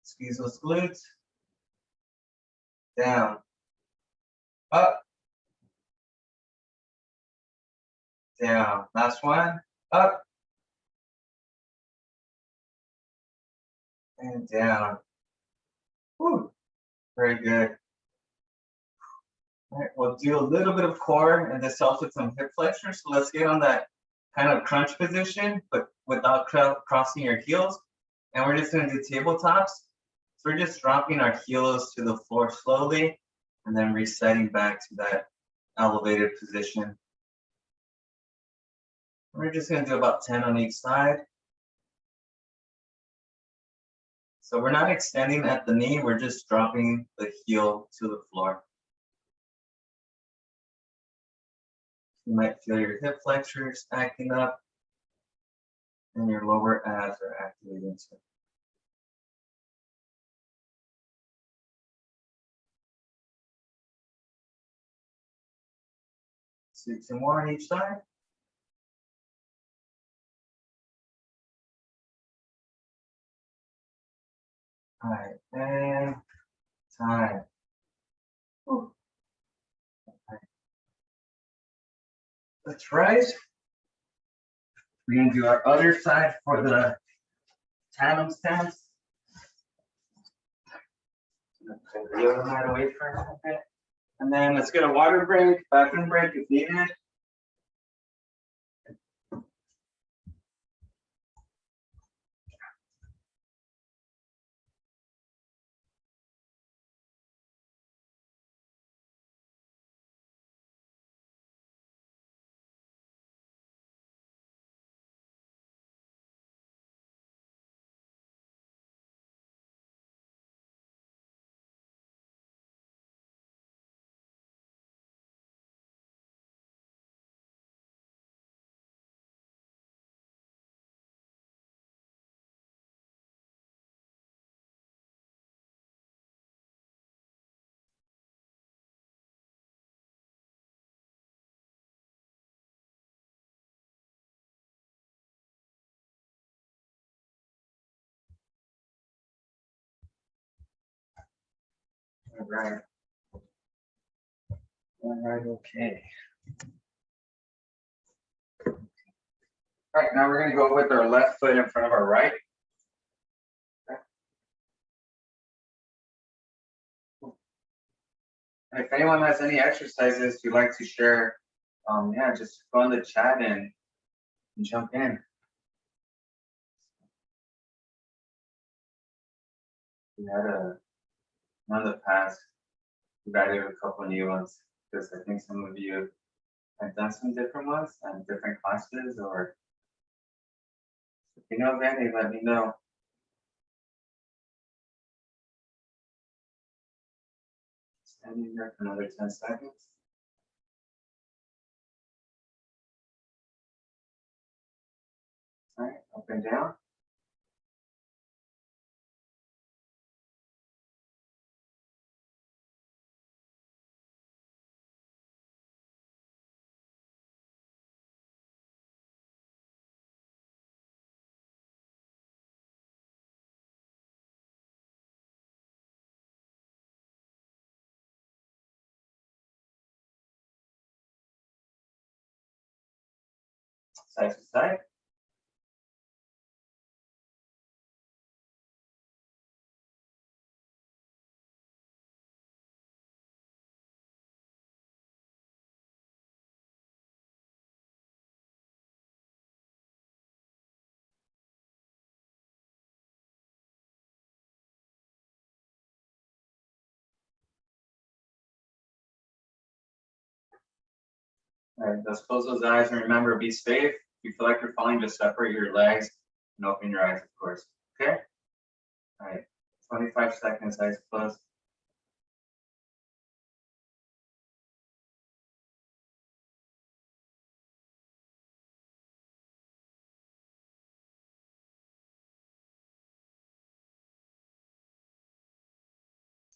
[SPEAKER 1] Squeeze those glutes. Down. Up. Down. Last one. Up. And down. Whew. Very good. All right, we'll do a little bit of core and this helps with some hip flexors. So let's get on that kind of crunch position, but without crossing your heels. And we're just gonna do tabletops. So we're just dropping our heels to the floor slowly and then resetting back to that elevated position. We're just gonna do about 10 on each side. So we're not extending at the knee, we're just dropping the heel to the floor. You might feel your hip flexors acting up. And your lower abs are activating. So two more on each side. All right, and time. Whew. Okay. Let's rise. We're gonna do our other side for the tandem stance. Put the other side away for a second. And then let's get a water break, bathroom break if needed. All right. All right, okay. All right, now we're gonna go with our left foot in front of our right. And if anyone has any exercises you'd like to share, yeah, just go in the chat and jump in. We had one of the past, we added a couple new ones because I think some of you have done some different ones and different classes, or if you know of any, let me know. Standing here for another 10 seconds. All right, up and down. Side to side. All right, let's close those eyes and remember, be safe. If you feel like you're falling, just separate your legs and open your eyes, of course. Okay? All right, 25 seconds, eyes closed.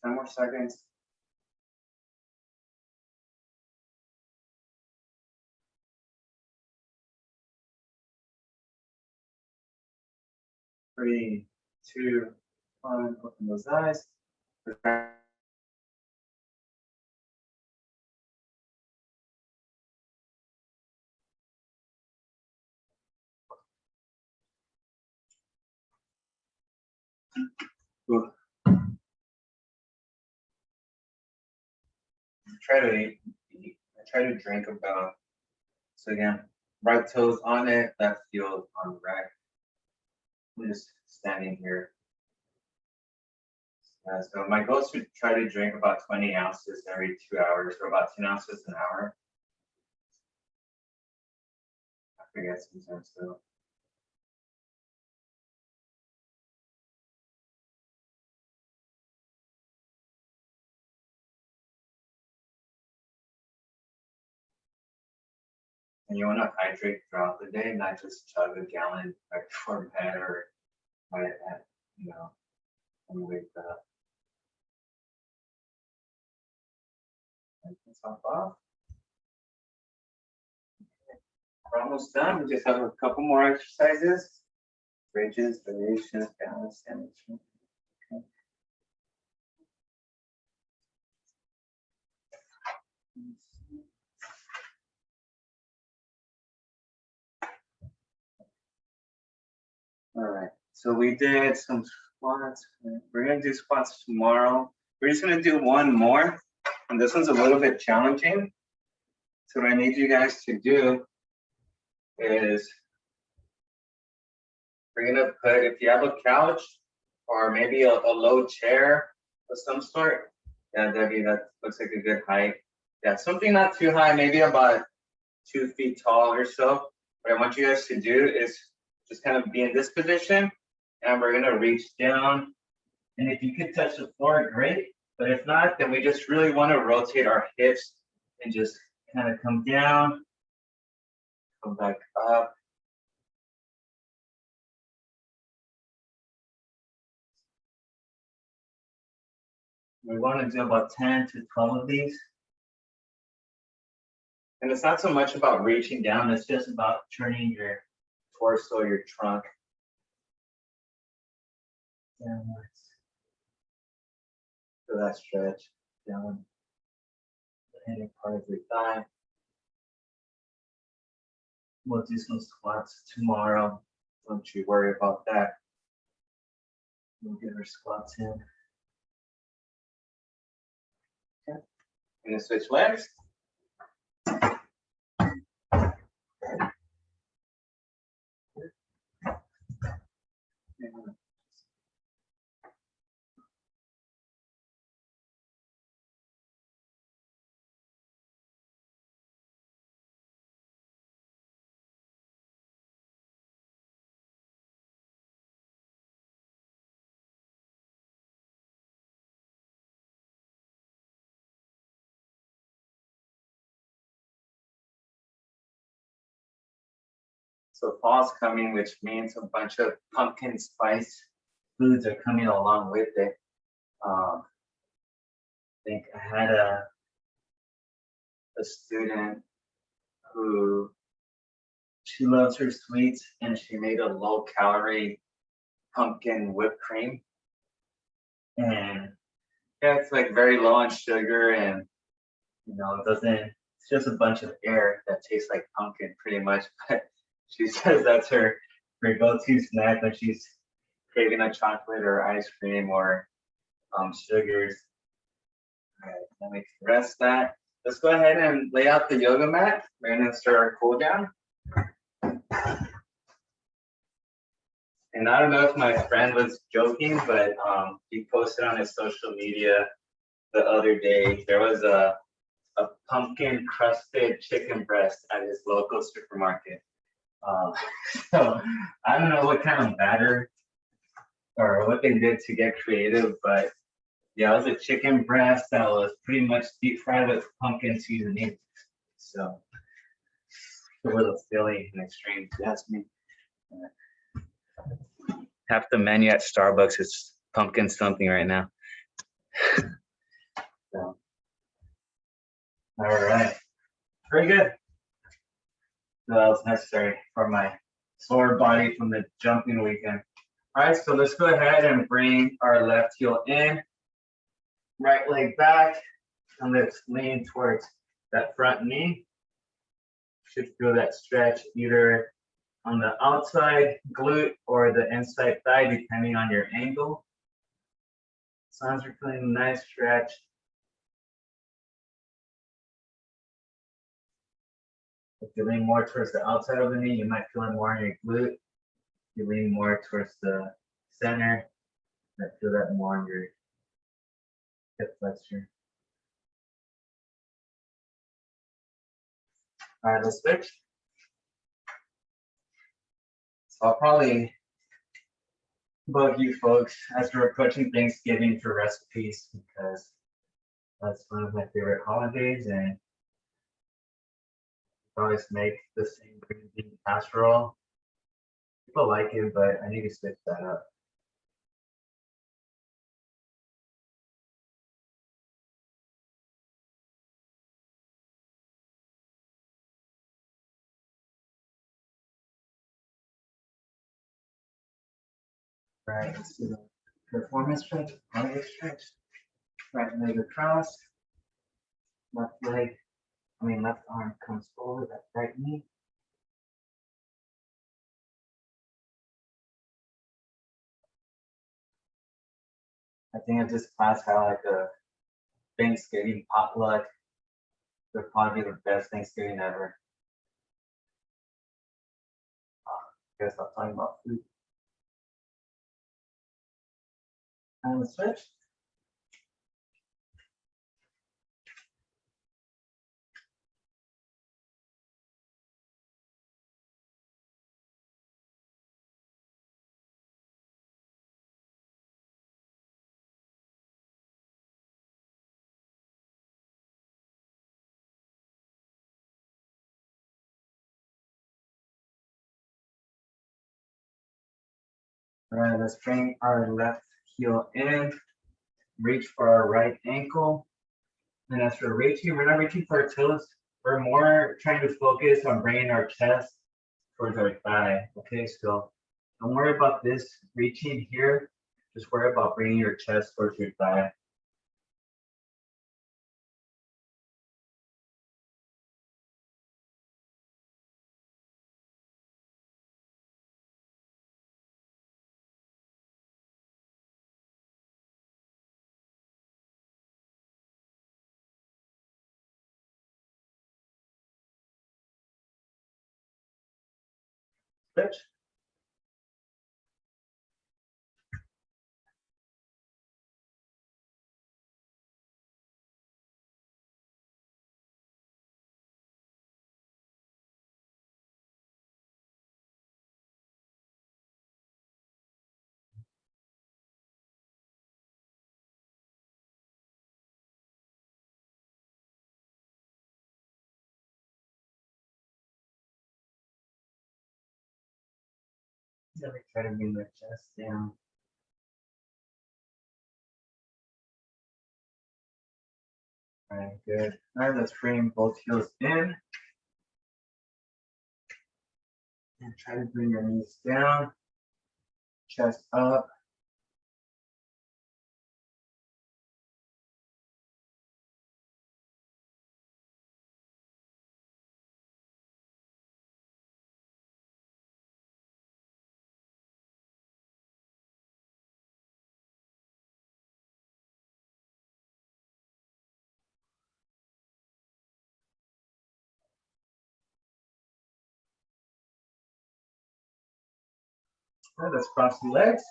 [SPEAKER 1] Ten more seconds. Three, two, one, open those eyes. Good. Try to drink about, so again, right toes on it, left heel on the right. I'm just standing here. So my goal is to try to drink about 20 ounces every 2 hours, or about 10 ounces an hour. I forget sometimes though. And you want to hydrate throughout the day, not just chug a gallon right before bed or right at, when you wake up. Take this off. We're almost done. We just have a couple more exercises. Bridges, variations, balance, and okay. All right, so we did some squats. We're gonna do squats tomorrow. We're just gonna do one more, and this one's a little bit challenging. So what I need you guys to do is we're gonna put, if you have a couch or maybe a low chair of some sort. Yeah, Debbie, that looks like a good height. Yeah, something not too high, maybe about 2 feet tall or so. What I want you guys to do is just kind of be in this position, and we're gonna reach down. And if you could touch the floor, great. But if not, then we just really want to rotate our hips and just kind of come down, come back up. We want to do about 10 to 12 of these. And it's not so much about reaching down, it's just about turning your torso, your trunk downwards. So that stretch down the inner part of your thigh. We'll do some squats tomorrow. Don't you worry about that. We'll get our squats in. Okay. I'm gonna switch legs. So fall's coming, which means a bunch of pumpkin spice foods are coming along with it. I think I had a student who, she loves her sweets, and she made a low calorie pumpkin whipped cream. And yeah, it's like very low on sugar, and it doesn't, it's just a bunch of air that tastes like pumpkin pretty much. But she says that's her go-to snack when she's craving a chocolate or ice cream or sugars. All right, let me rest that. Let's go ahead and lay out the yoga mat. We're gonna start our cool down. And I don't know if my friend was joking, but he posted on his social media the other day, there was a pumpkin crusted chicken breast at his local supermarket. So I don't know what kind of batter or what they did to get creative, but yeah, it was a chicken breast that was pretty much deep fried with pumpkin seasoning. So a little silly and extreme, if you ask me. Half the menu at Starbucks is pumpkin something right now. So, all right, very good. So that was necessary for my sore body from the jumping weekend. All right, so let's go ahead and bring our left heel in, right leg back, and let's lean towards that front knee. Should feel that stretch either on the outside glute or the inside thigh, depending on your angle. As long as you're feeling a nice stretch. If you lean more towards the outside of the knee, you might feel it more in your glute. If you lean more towards the center, you might feel that more in your hip flexor. All right, let's switch. So I'll probably bug you folks as we're approaching Thanksgiving for recipes, because that's one of my favorite holidays, and always make the same green bean casserole. People like it, but I need to switch that up. Right, let's do the performance stretch, leg stretch. Right leg across. Left arm comes forward, that right knee. I think if this class had like a Thanksgiving potluck, would probably be the best Thanksgiving ever. Guess I'm talking about food. And the switch. All right, let's bring our left heel in, reach for our right ankle. And as we're reaching, we're not reaching for our toes. We're more trying to focus on bringing our chest towards our thigh. Okay, so don't worry about this reaching here. Just worry about bringing your chest towards your thigh. Switch. Try to bring the chest down. All right, good. All right, let's bring both heels in. And try to bring your knees down, chest up. All right, let's cross the legs.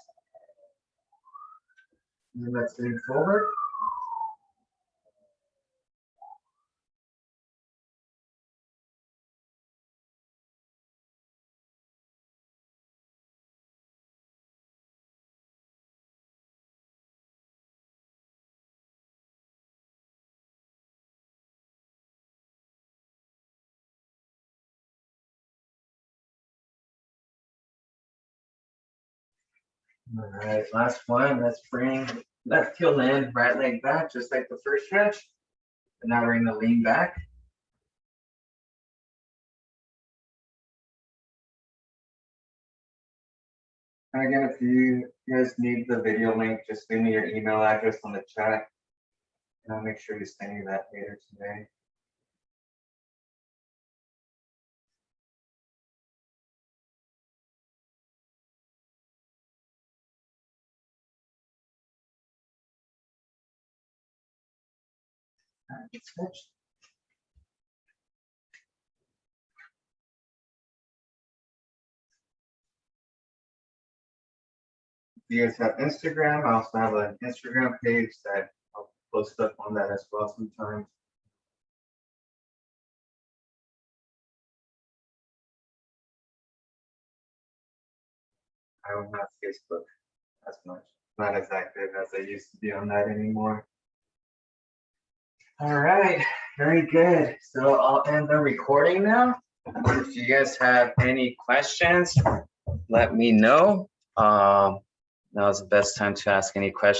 [SPEAKER 1] And let's lean forward. All right, last one. Let's bring left heel in, right leg back, just like the first stretch. And now we're gonna lean back. And again, if you guys need the video link, just leave me your email address on the chat. And I'll make sure to send you that later today. All right, switch. If you guys have Instagram, I also have an Instagram page that I'll post stuff on that as well sometimes. I don't have Facebook as much. Not as active as I used to be on that anymore. All right, very good. So I'll end the recording now. If you guys have any questions, let me know. Now's the best time to ask any questions.